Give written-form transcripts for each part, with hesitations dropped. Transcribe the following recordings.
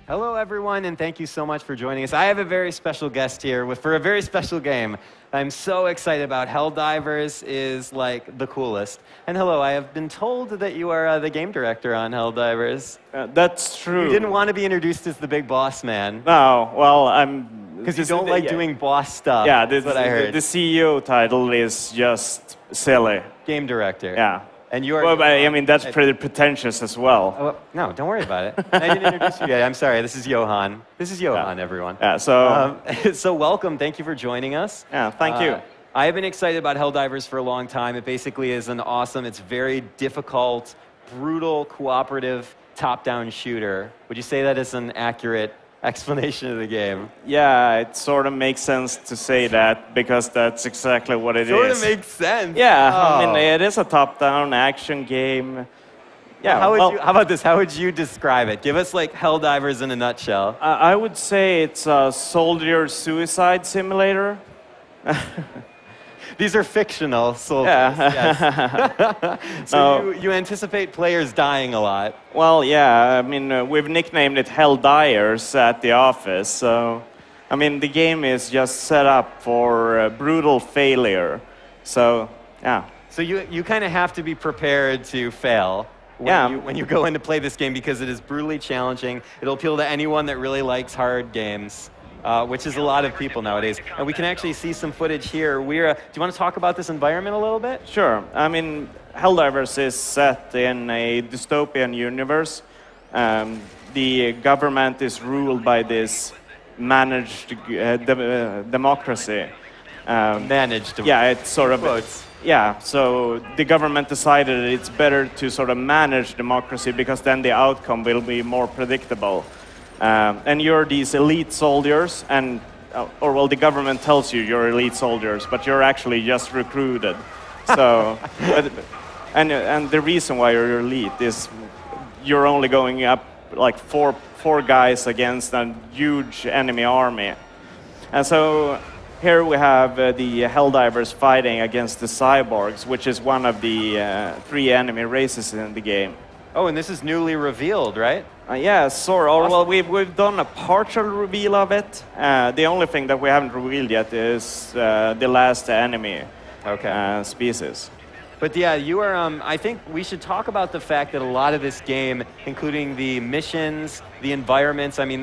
Hello, everyone, and thank you so much for joining us. I have a very special guest here for a very special game I'm so excited about. Helldivers is like the coolest. And hello, I have been told that you are the game director on Helldivers. That's true. You didn't want to be introduced as the big boss man. No, well, I'm... Because you don't like doing boss stuff. Yeah, that's what I heard. The CEO title is just silly. Game director. Yeah. And you are... Well, I mean, that's pretty pretentious as well. Oh, no, don't worry about it. I didn't introduce you yet. I'm sorry. This is Johan. This is Johan, everyone. Yeah, so... So welcome. Thank you for joining us. Yeah, thank you. I have been excited about Helldivers for a long time. It basically is an awesome, it's very difficult, brutal, cooperative, top-down shooter. Would you say that is an accurate explanation of the game? Yeah, it sort of makes sense to say that, because that's exactly what it is. Sort of makes sense. Yeah, I mean, it is a top-down action game. Yeah. How about this? How would you describe it? Give us like Helldivers in a nutshell. I would say it's a soldier suicide simulator. These are fictional soldiers. Yeah. Yes. So you anticipate players dying a lot. Well, yeah. I mean, we've nicknamed it Helldivers at the office. So, I mean, the game is just set up for brutal failure. So, yeah. So you kind of have to be prepared to fail when you go in to play this game, because it is brutally challenging. It'll appeal to anyone that really likes hard games. Which is a lot of people nowadays. And we can actually see some footage here. Do you want to talk about this environment a little bit? Sure. I mean, Helldivers is set in a dystopian universe. The government is ruled by this managed democracy. Managed democracy. Yeah, it's sort of... Quotes. Yeah, so the government decided it's better to sort of manage democracy, because then the outcome will be more predictable. And you're these elite soldiers, and the government tells you you're elite soldiers, but you're actually just recruited. So, and the reason why you're elite is you're only going up like four guys against a huge enemy army. And so here we have the Helldivers fighting against the cyborgs, which is one of the 3 enemy races in the game. Oh, and this is newly revealed, right? Yeah, sort of. Awesome. Well, we've done a partial reveal of it. The only thing that we haven't revealed yet is the last enemy species. But yeah, you are. I think we should talk about the fact that a lot of this game, including the missions, the environments, I mean,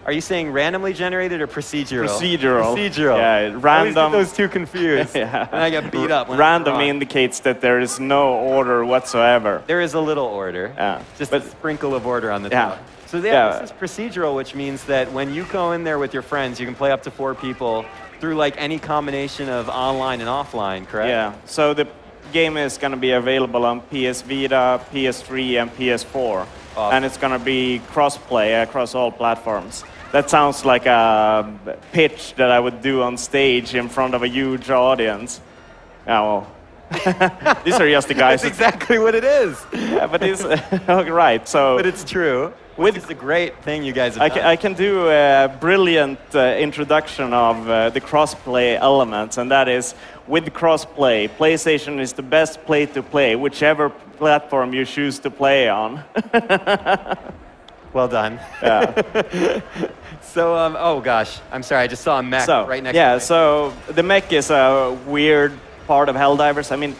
are you saying randomly generated or procedural? Procedural. Procedural. Yeah, random. I always get those two confused. Yeah. And I get beat up. Random indicates that there is no order whatsoever. There is a little order. Yeah. Just a sprinkle of order on the top. So this is procedural, which means that when you go in there with your friends, you can play up to 4 people through like any combination of online and offline, correct? Yeah. So the game is going to be available on PS Vita, PS3, and PS4. Awesome. And it's going to be cross-play across all platforms. That sounds like a pitch that I would do on stage in front of a huge audience. Oh, well. These are just the guys. That's exactly what it is. Yeah, but it's right. So, but it's true. It's a great thing you guys have done. I can do a brilliant introduction of the cross-play elements, and that is, with cross-play, PlayStation is the best place to play, whichever platform you choose to play on. Well done. Yeah. So, oh gosh, I'm sorry, I just saw a mech right next to me. Yeah, so the mech is a weird part of Helldivers. I mean,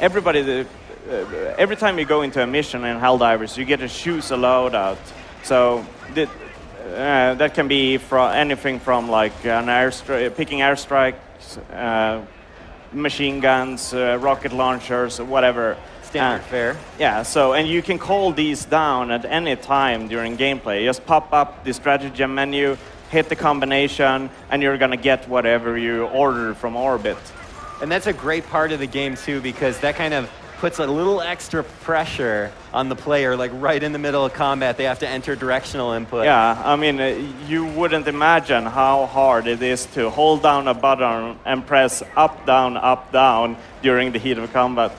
every time you go into a mission in Helldivers, you get to choose a loadout. So that can be anything from like picking airstrikes, machine guns, rocket launchers, whatever. Standard fare. Yeah, so, and you can call these down at any time during gameplay. Just pop up the strategy menu, hit the combination, and you're going to get whatever you order from orbit. And that's a great part of the game, too, because that kind of puts a little extra pressure on the player, like right in the middle of combat. They have to enter directional input. Yeah, I mean, you wouldn't imagine how hard it is to hold down a button and press up, down during the heat of combat.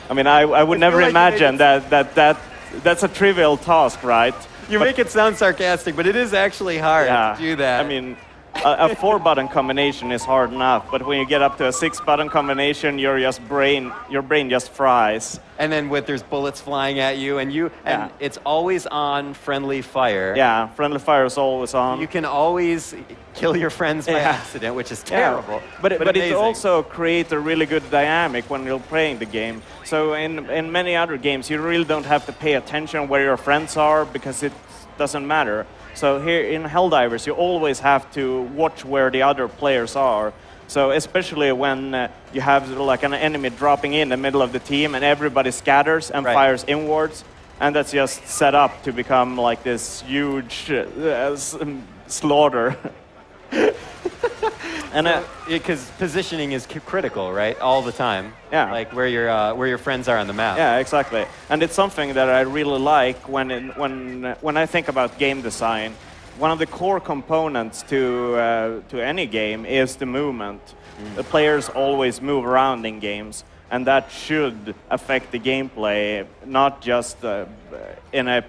I mean, I would never imagine that's a trivial task, right? You make it sound sarcastic, but it is actually hard to do that. I mean, a 4-button combination is hard enough, but when you get up to a 6-button combination, your brain just fries. And then there's bullets flying at you, and it's always on friendly fire. Yeah, friendly fire is always on. You can always kill your friends by accident, which is terrible. Yeah. But it also creates a really good dynamic when you're playing the game. So in many other games, you really don't have to pay attention where your friends are because it doesn't matter. So here in Helldivers, you always have to watch where the other players are. So especially when you have like an enemy dropping in the middle of the team and everybody scatters and fires inwards, and that's just set up to become like this huge slaughter. And because positioning is critical, right? All the time. Yeah. Like where your friends are on the map. Yeah, exactly. And it's something that I really like when I think about game design. One of the core components to any game is the movement. The players always move around in games, and that should affect the gameplay, not just in a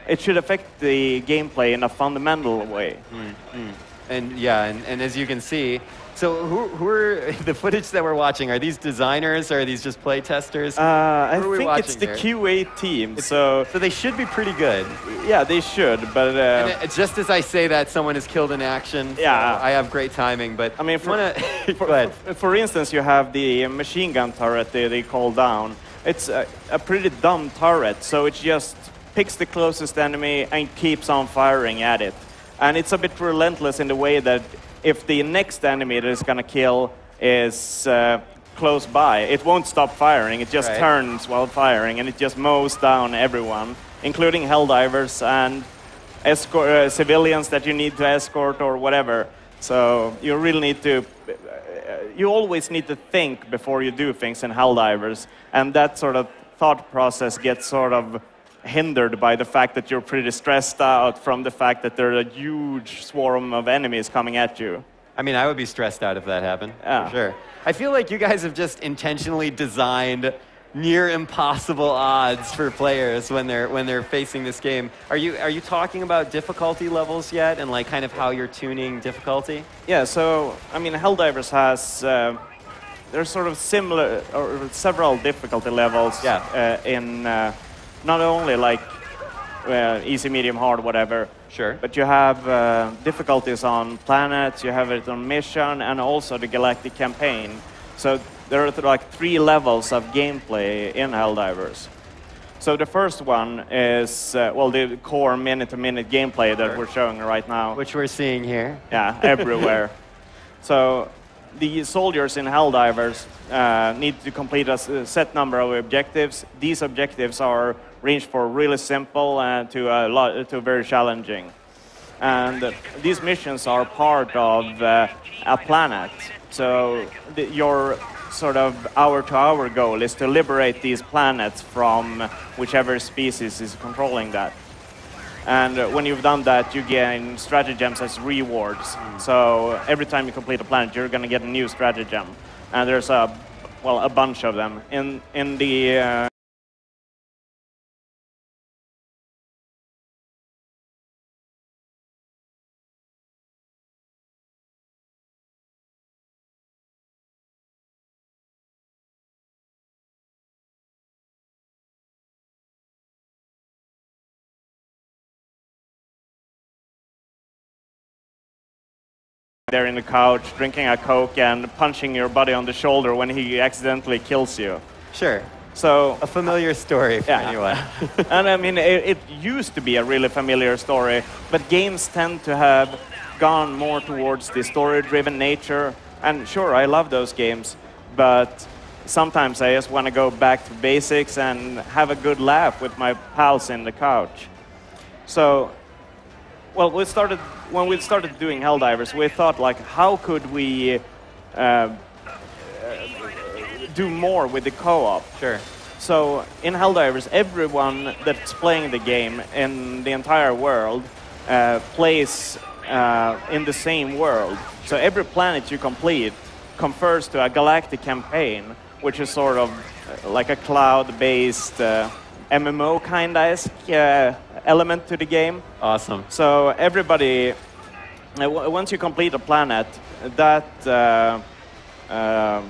it should affect the gameplay in a fundamental way. And as you can see, so who are the footage that we're watching? Are these designers or are these just play testers? I think it's the QA team. So they should be pretty good. Yeah, they should. But just as I say that, someone is killed in action. Yeah, so I have great timing. But I mean, for instance, you have the machine gun turret they call down. It's a pretty dumb turret, so it just picks the closest enemy and keeps on firing at it. And it's a bit relentless in the way that if the next enemy that it's going to kill is close by, it won't stop firing. It just turns while firing, and it just mows down everyone, including Helldivers and civilians that you need to escort or whatever. So you really need to... You always need to think before you do things in Helldivers, and that sort of thought process gets sort of hindered by the fact that you're pretty stressed out from the fact that there's a huge swarm of enemies coming at you. I mean, I would be stressed out if that happened, for sure. I feel like you guys have just intentionally designed near impossible odds for players when they're facing this game. Are you talking about difficulty levels yet, and like kind of how you're tuning difficulty? Yeah, so I mean, Helldivers has there's sort of similar or several difficulty levels in not only like easy, medium, hard, whatever. Sure. But you have difficulties on planets, you have it on mission, and also the galactic campaign. So there are like 3 levels of gameplay in Helldivers. So the first one is, the core minute-to-minute gameplay that we're showing right now. Which we're seeing here. Yeah, everywhere. So the soldiers in Helldivers need to complete a set number of objectives. These objectives are ranged for really simple to very challenging. And these missions are part of a planet. So your sort of hour-to-hour goal is to liberate these planets from whichever species is controlling that. And when you've done that, you gain stratagems as rewards. So every time you complete a planet, you're going to get a new stratagem. And there's a bunch of them. In the there in the couch, drinking a Coke and punching your buddy on the shoulder when he accidentally kills you. Sure. So a familiar story for anyone. And I mean, it used to be a really familiar story, but games tend to have gone more towards the story-driven nature. And sure, I love those games, but sometimes I just want to go back to basics and have a good laugh with my pals in the couch. So, when we started doing Helldivers, we thought, like, how could we do more with the co-op? Sure. So in Helldivers, everyone that's playing the game in the entire world plays in the same world. So every planet you complete confers to a galactic campaign, which is sort of like a cloud-based MMO kind-of element to the game. Awesome. So everybody, once you complete a planet, that that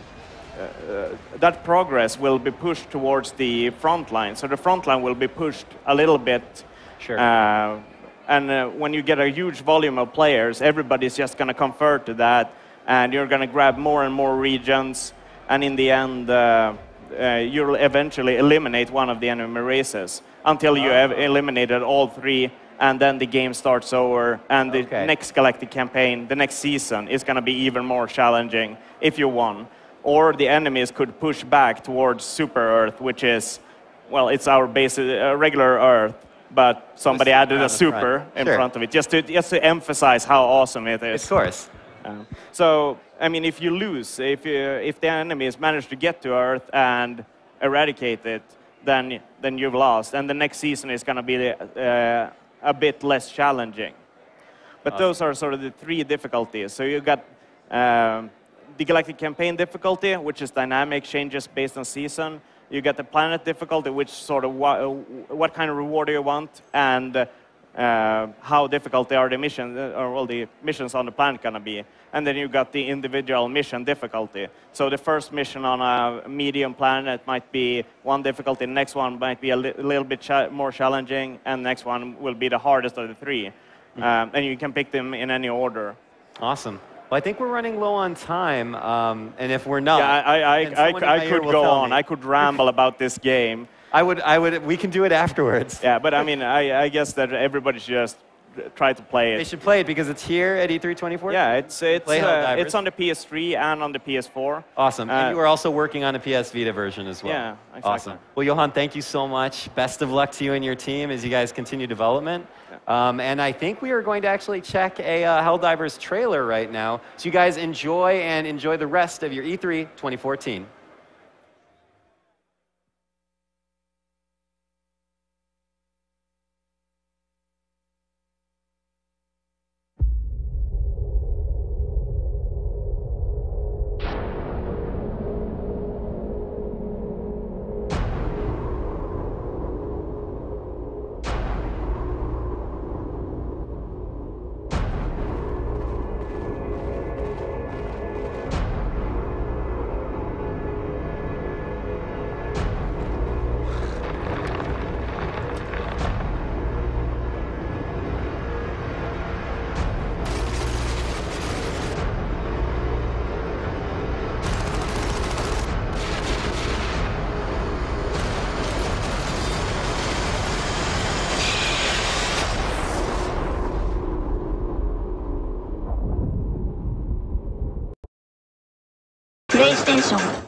progress will be pushed towards the front line. So the front line will be pushed a little bit. Sure. And when you get a huge volume of players, everybody's just going to convert to that, and you're going to grab more and more regions, and in the end, you'll eventually eliminate one of the enemy races until you have eliminated all three, and then the game starts over, and the next galactic campaign, the next season, is going to be even more challenging if you won. Or the enemies could push back towards Super Earth, which is, well, it's our basic, regular Earth, but somebody added a super in front of it, just to emphasize how awesome it is. Of course. So, I mean, if you lose, if the enemies manage to get to Earth and eradicate it, then you've lost, and the next season is going to be a bit less challenging. But those are sort of the three difficulties. So you got the Galactic Campaign difficulty, which is dynamic, changes based on season. You get the planet difficulty, which sort of what kind of reward do you want, and how difficult are the missions, or all the missions on the planet going to be. And then you got the individual mission difficulty. So the first mission on a medium planet might be one difficulty, the next one might be a little bit more challenging, and the next one will be the hardest of the three. And you can pick them in any order. Awesome. Well, I think we're running low on time, and if we're not, I could go on. I could ramble about this game. We can do it afterwards. Yeah, but I mean, I guess that everybody should just try to play it. They should play it because it's here at E3 2014. Yeah, it's on the PS3 and on the PS4. Awesome. And you are also working on a PS Vita version as well. Yeah, exactly. Awesome. Well, Johan, thank you so much. Best of luck to you and your team as you guys continue development. And I think we are going to actually check a Helldivers trailer right now. So you guys enjoy the rest of your E3 2014. PlayStation